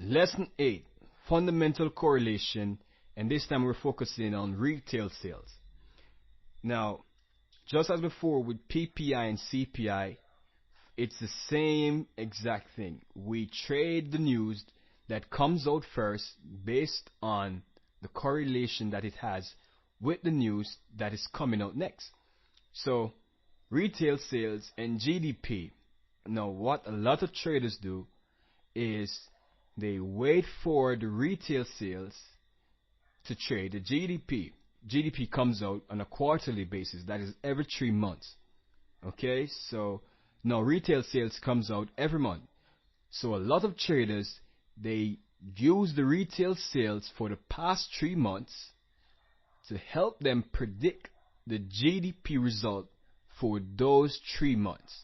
Lesson 8, Fundamental Correlation, and this time we're focusing on retail sales. Now, just as before with PPI and CPI, it's the same exact thing. We trade the news that comes out first based on the correlation that it has with the news that is coming out next. So, retail sales and GDP. Now, what a lot of traders do is they wait for the retail sales to trade the GDP. GDP comes out on a quarterly basis, that is every 3 months. Okay, so now retail sales comes out every month. So a lot of traders, they use the retail sales for the past 3 months to help them predict the GDP result for those 3 months.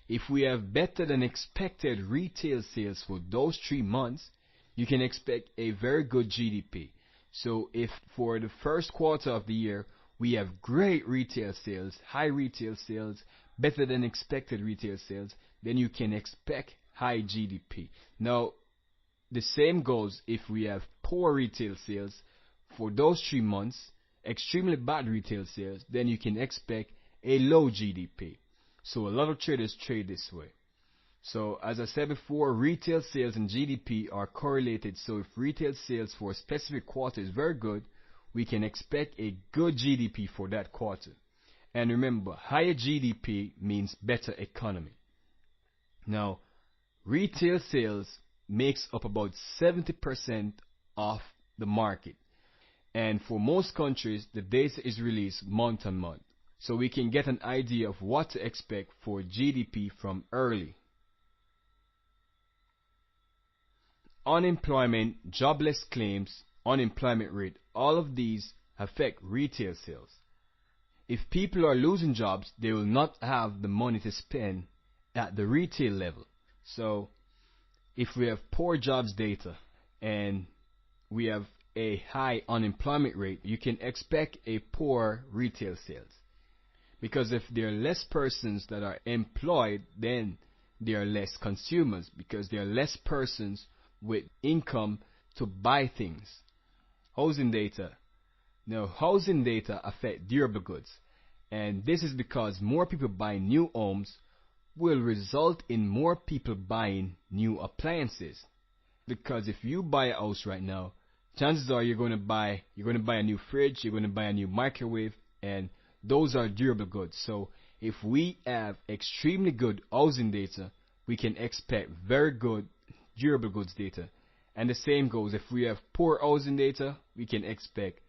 If we have better than expected retail sales for those 3 months, you can expect a very good GDP. So if for the first quarter of the year, we have great retail sales, high retail sales, better than expected retail sales, then you can expect high GDP. Now, the same goes if we have poor retail sales for those 3 months, extremely bad retail sales, then you can expect a low GDP. So a lot of traders trade this way. So as I said before, retail sales and GDP are correlated. So if retail sales for a specific quarter is very good, we can expect a good GDP for that quarter. And remember, higher GDP means better economy. Now, retail sales makes up about 70% of the market. And for most countries, the data is released month on month. So we can get an idea of what to expect for GDP from early. Unemployment, jobless claims, unemployment rate, all of these affect retail sales. If people are losing jobs, they will not have the money to spend at the retail level. So if we have poor jobs data and we have a high unemployment rate, you can expect a poor retail sales. Because if there are less persons that are employed, then there are less consumers, because there are less persons with income to buy things. Housing data. Now, housing data affect durable goods, and this is because more people buying new homes will result in more people buying new appliances. Because if you buy a house right now, chances are you're going to buy a new fridge, you're going to buy a new microwave, and those are durable goods. So if we have extremely good housing data, we can expect very good durable goods data. And the same goes if we have poor housing data, we can expect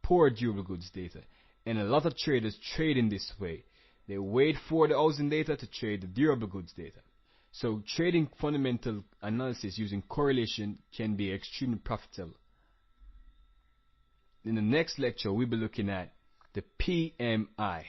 poor durable goods data. And a lot of traders trade in this way. They wait for the housing data to trade the durable goods data. So trading fundamental analysis using correlation can be extremely profitable. In the next lecture, we'll be looking at the PMI.